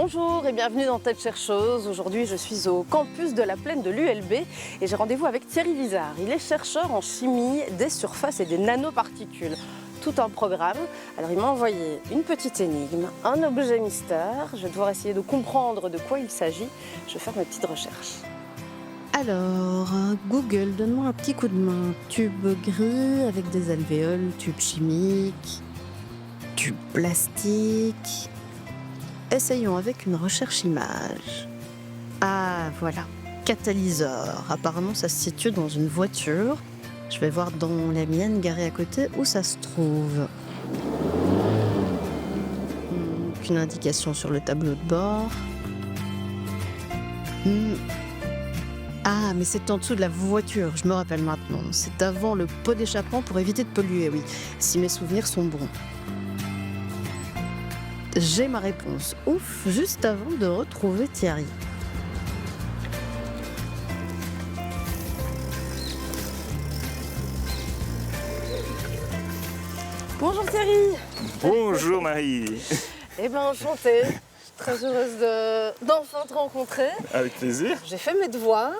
Bonjour et bienvenue dans Tête chercheuse. Aujourd'hui, je suis au campus de la Plaine de l'ULB et j'ai rendez-vous avec Thierry Vizard. Il est chercheur en chimie des surfaces et des nanoparticules. Tout un programme. Alors il m'a envoyé une petite énigme, un objet mystère. Je vais devoir essayer de comprendre de quoi il s'agit. Je vais faire mes petites recherches. Alors, Google, donne-moi un petit coup de main. Tube gris avec des alvéoles, tube chimique, tube plastique. Essayons avec une recherche image. Ah, voilà. Catalyseur. Apparemment, ça se situe dans une voiture. Je vais voir dans la mienne garée à côté où ça se trouve. Aucune indication sur le tableau de bord. Ah, mais c'est en dessous de la voiture, je me rappelle maintenant. C'est avant le pot d'échappement pour éviter de polluer, oui. Si mes souvenirs sont bons. J'ai ma réponse. Ouf, juste avant de retrouver Thierry. Bonjour Thierry. Bonjour Marie. Eh bien enchantée. Très heureuse d'enfin te rencontrer. Avec plaisir. J'ai fait mes devoirs.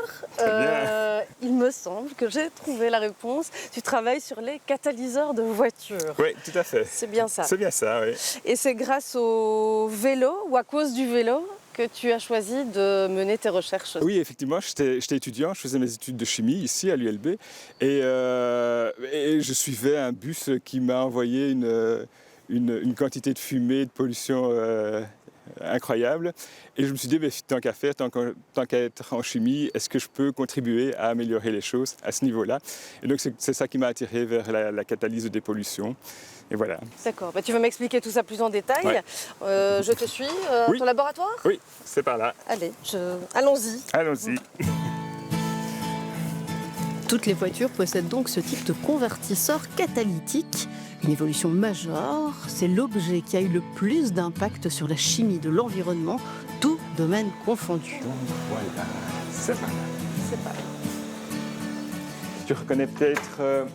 Il me semble que j'ai trouvé la réponse. Tu travailles sur les catalyseurs de voitures. Oui, tout à fait. C'est bien ça. C'est bien ça, oui. Et c'est grâce au vélo ou à cause du vélo que tu as choisi de mener tes recherches. Oui, effectivement, j'étais étudiant, je faisais mes études de chimie ici à l'ULB et je suivais un bus qui m'a envoyé une quantité de fumée, de pollution incroyable. Et je me suis dit, tant qu'à faire, tant qu'à être en chimie, est-ce que je peux contribuer à améliorer les choses à ce niveau-là? Et donc c'est ça qui m'a attiré vers la catalyse de dépollution. Et voilà. D'accord, tu veux m'expliquer tout ça plus en détail. Ouais. Je te suis. Oui. Ton laboratoire? Oui, c'est par là. Allez, allons-y. Allons-y. Toutes les voitures possèdent donc ce type de convertisseur catalytique. Une évolution majeure, c'est l'objet qui a eu le plus d'impact sur la chimie de l'environnement, tout domaine confondu. Donc voilà, c'est par là. C'est pas. Tu reconnais peut-être...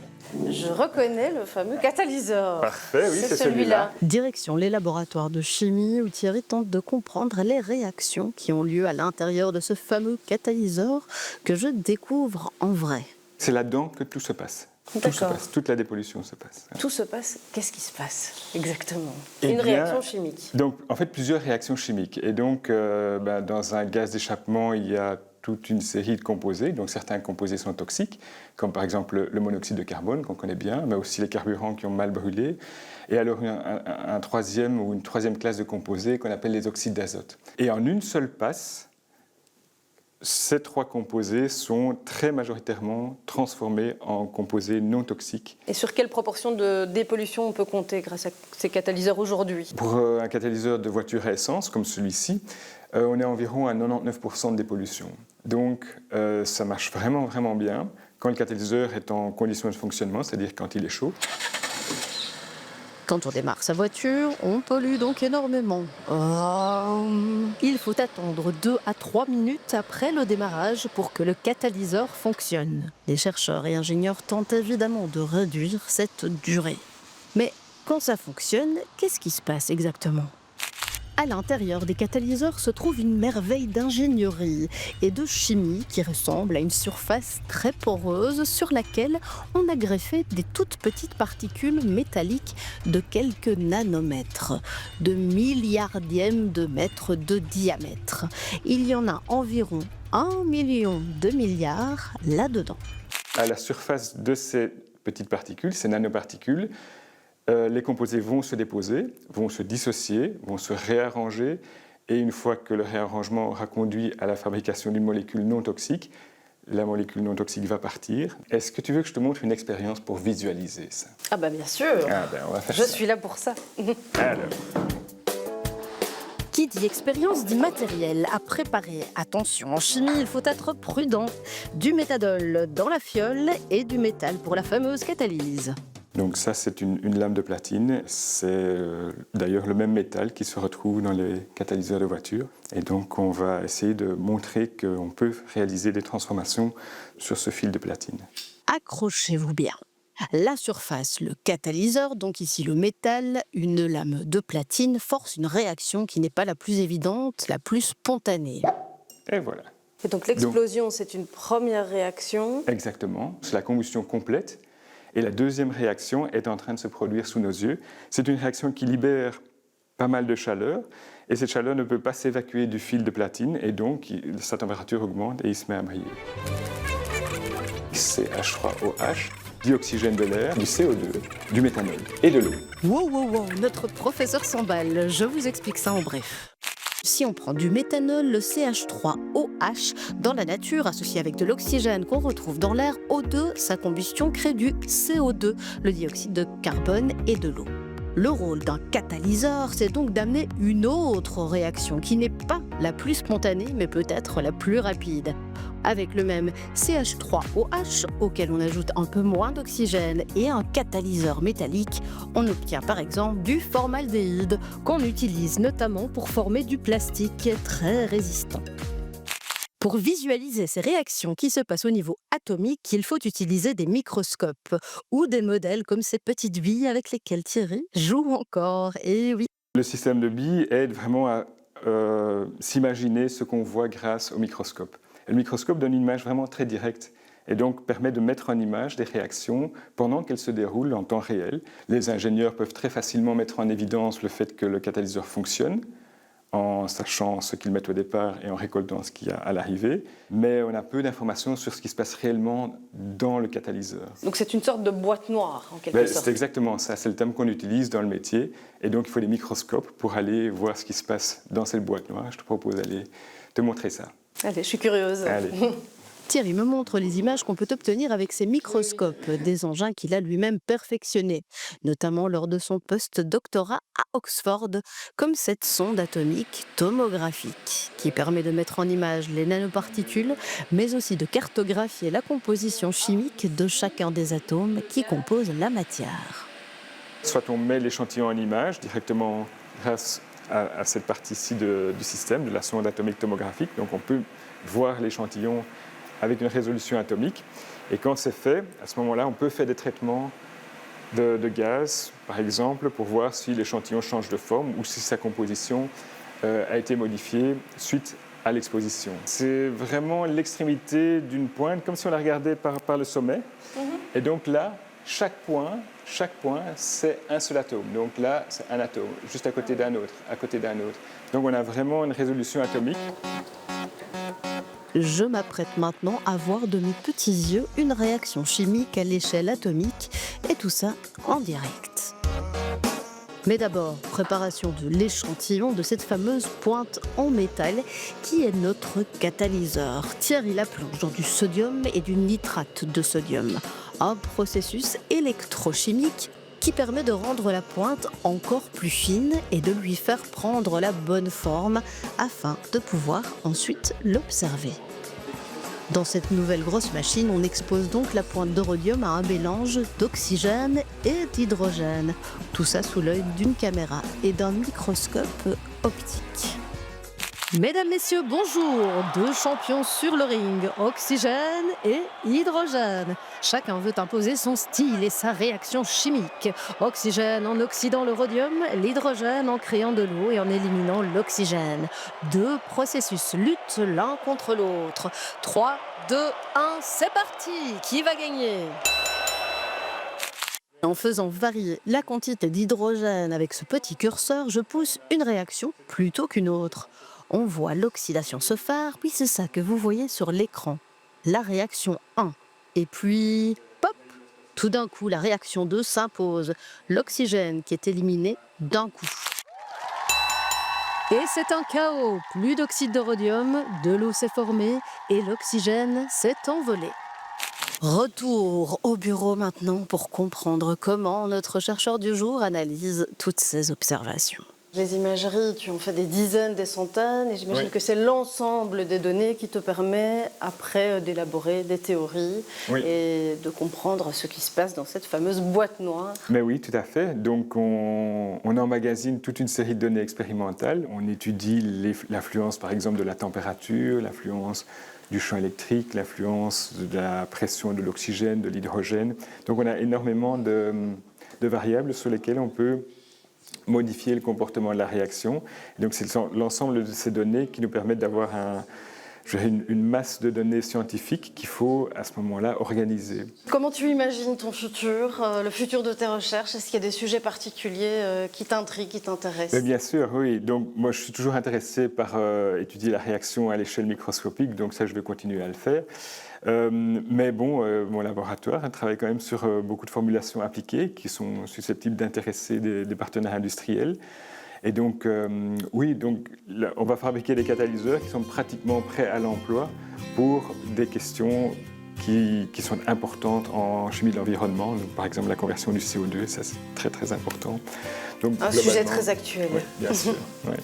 Je reconnais le fameux catalyseur. Parfait, oui, c'est celui-là. Direction les laboratoires de chimie où Thierry tente de comprendre les réactions qui ont lieu à l'intérieur de ce fameux catalyseur que je découvre en vrai. C'est là-dedans que tout se passe. Tout se D'accord. passe, toute la dépollution se passe. Tout se passe. Qu'est-ce qui se passe exactement? Eh Une bien, réaction chimique. Donc, en fait, plusieurs réactions chimiques. Et donc, dans un gaz d'échappement, il y a toute une série de composés. Donc, certains composés sont toxiques, comme par exemple le monoxyde de carbone, qu'on connaît bien, mais aussi les carburants qui ont mal brûlé. Et alors, un troisième ou une troisième classe de composés qu'on appelle les oxydes d'azote. Et en une seule passe, ces trois composés sont très majoritairement transformés en composés non toxiques. Et sur quelle proportion de dépollution on peut compter grâce à ces catalyseurs aujourd'hui? Pour un catalyseur de voiture à essence comme celui-ci, on est environ à 99% de dépollution. Donc ça marche vraiment, vraiment bien quand le catalyseur est en condition de fonctionnement, c'est-à-dire quand il est chaud. Quand on démarre sa voiture, on pollue donc énormément. Il faut attendre 2 à 3 minutes après le démarrage pour que le catalyseur fonctionne. Les chercheurs et ingénieurs tentent évidemment de réduire cette durée. Mais quand ça fonctionne, qu'est-ce qui se passe exactement ? À l'intérieur des catalyseurs se trouve une merveille d'ingénierie et de chimie qui ressemble à une surface très poreuse sur laquelle on a greffé des toutes petites particules métalliques de quelques nanomètres, de milliardièmes de mètres de diamètre. Il y en a environ 1 million de milliards là-dedans. À la surface de ces petites particules, ces nanoparticules, les composés vont se déposer, vont se dissocier, vont se réarranger, et une fois que le réarrangement aura conduit à la fabrication d'une molécule non toxique, la molécule non toxique va partir. Est-ce que tu veux que je te montre une expérience pour visualiser ça? Ah bien sûr. On va faire Je ça. suis là pour ça. Alors, Qui dit expérience dit matériel à préparer. Attention, en chimie, il faut être prudent. Du méthadol dans la fiole et du métal pour la fameuse catalyse. donc ça c'est une lame de platine, c'est d'ailleurs le même métal qui se retrouve dans les catalyseurs de voiture. Et donc on va essayer de montrer qu'on peut réaliser des transformations sur ce fil de platine. Accrochez-vous bien. La surface, le catalyseur, donc ici le métal, une lame de platine, force une réaction qui n'est pas la plus évidente, la plus spontanée. Et voilà. Et donc l'explosion, c'est une première réaction. Exactement, c'est la combustion complète. Et la deuxième réaction est en train de se produire sous nos yeux. C'est une réaction qui libère pas mal de chaleur. Et cette chaleur ne peut pas s'évacuer du fil de platine. Et donc, sa température augmente et il se met à briller. CH3OH, dioxygène de l'air, du CO2, du méthanol et de l'eau. Wow, notre professeur s'emballe, je vous explique ça en bref. Si on prend du méthanol, le CH3OH, dans la nature, associé avec de l'oxygène qu'on retrouve dans l'air, O2, sa combustion crée du CO2, le dioxyde de carbone et de l'eau. Le rôle d'un catalyseur, c'est donc d'amener une autre réaction qui n'est pas la plus spontanée, mais peut-être la plus rapide. Avec le même CH3OH, auquel on ajoute un peu moins d'oxygène et un catalyseur métallique, on obtient par exemple du formaldéhyde, qu'on utilise notamment pour former du plastique très résistant. Pour visualiser ces réactions qui se passent au niveau atomique, il faut utiliser des microscopes ou des modèles comme ces petites billes avec lesquelles Thierry joue encore. Et oui. Le système de billes aide vraiment à s'imaginer ce qu'on voit grâce au microscope. Et le microscope donne une image vraiment très directe et donc permet de mettre en image des réactions pendant qu'elles se déroulent en temps réel. Les ingénieurs peuvent très facilement mettre en évidence le fait que le catalyseur fonctionne, en sachant ce qu'ils mettent au départ et en récoltant ce qu'il y a à l'arrivée, mais on a peu d'informations sur ce qui se passe réellement dans le catalyseur. Donc c'est une sorte de boîte noire, en quelque sorte. C'est exactement ça, c'est le terme qu'on utilise dans le métier, et donc il faut des microscopes pour aller voir ce qui se passe dans cette boîte noire. Je te propose d'aller te montrer ça. Allez, je suis curieuse. Allez. Thierry me montre les images qu'on peut obtenir avec ses microscopes, des engins qu'il a lui-même perfectionnés, notamment lors de son post-doctorat à Oxford, comme cette sonde atomique tomographique, qui permet de mettre en image les nanoparticules, mais aussi de cartographier la composition chimique de chacun des atomes qui composent la matière. Soit on met l'échantillon en image directement grâce à cette partie-ci du système, de la sonde atomique tomographique, donc on peut voir l'échantillon avec une résolution atomique. Et quand c'est fait, à ce moment-là, on peut faire des traitements de gaz, par exemple, pour voir si l'échantillon change de forme ou si sa composition a été modifiée suite à l'exposition. C'est vraiment l'extrémité d'une pointe, comme si on la regardait par le sommet. Et donc là, chaque point, c'est un seul atome. Donc là, c'est un atome, juste à côté d'un autre, à côté d'un autre. Donc on a vraiment une résolution atomique. Je m'apprête maintenant à voir de mes petits yeux une réaction chimique à l'échelle atomique, et tout ça en direct. Mais d'abord, préparation de l'échantillon de cette fameuse pointe en métal qui est notre catalyseur. Thierry la plonge dans du sodium et du nitrate de sodium, un processus électrochimique qui permet de rendre la pointe encore plus fine et de lui faire prendre la bonne forme afin de pouvoir ensuite l'observer. Dans cette nouvelle grosse machine, on expose donc la pointe de rhodium à un mélange d'oxygène et d'hydrogène. Tout ça sous l'œil d'une caméra et d'un microscope optique. Mesdames, messieurs, bonjour! 2 champions sur le ring, oxygène et hydrogène. Chacun veut imposer son style et sa réaction chimique. Oxygène en oxydant le rhodium, l'hydrogène en créant de l'eau et en éliminant l'oxygène. 2 processus luttent l'un contre l'autre. 3, 2, 1, c'est parti! Qui va gagner? En faisant varier la quantité d'hydrogène avec ce petit curseur, je pousse une réaction plutôt qu'une autre. On voit l'oxydation se faire, puis c'est ça que vous voyez sur l'écran. La réaction 1. Et puis, pop! Tout d'un coup, la réaction 2 s'impose. L'oxygène qui est éliminé d'un coup. Et c'est un chaos. Plus d'oxyde de rhodium, de l'eau s'est formée et l'oxygène s'est envolé. Retour au bureau maintenant pour comprendre comment notre chercheur du jour analyse toutes ces observations. Les imageries, tu en fais des dizaines, des centaines, et j'imagine que c'est l'ensemble des données qui te permet après d'élaborer des théories et de comprendre ce qui se passe dans cette fameuse boîte noire. Mais oui, tout à fait. Donc on emmagasine toute une série de données expérimentales. On étudie l'influence par exemple de la température, l'influence du champ électrique, l'influence de la pression de l'oxygène, de l'hydrogène. Donc on a énormément de variables sur lesquelles on peut modifier le comportement de la réaction. Et donc c'est l'ensemble de ces données qui nous permettent d'avoir une masse de données scientifiques qu'il faut à ce moment-là organiser. Comment tu imagines ton futur, le futur de tes recherches? Est-ce qu'il y a des sujets particuliers qui t'intriguent, qui t'intéressent? Mais bien sûr, oui. Donc moi je suis toujours intéressé par étudier la réaction à l'échelle microscopique, donc ça je vais continuer à le faire. Mais bon, mon laboratoire travaille quand même sur beaucoup de formulations appliquées qui sont susceptibles d'intéresser des partenaires industriels. Et donc, oui, donc, là, on va fabriquer des catalyseurs qui sont pratiquement prêts à l'emploi pour des questions qui sont importantes en chimie de l'environnement. Par exemple, la conversion du CO2, ça c'est très très important. Donc, un sujet très actuel. Oui, bien sûr. Ouais.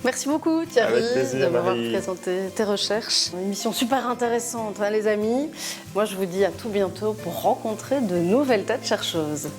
Merci beaucoup Thierry de m'avoir Marie. présenté tes recherches. Une émission super intéressante, hein, les amis. Moi je vous dis à tout bientôt pour rencontrer de nouvelles têtes chercheuses.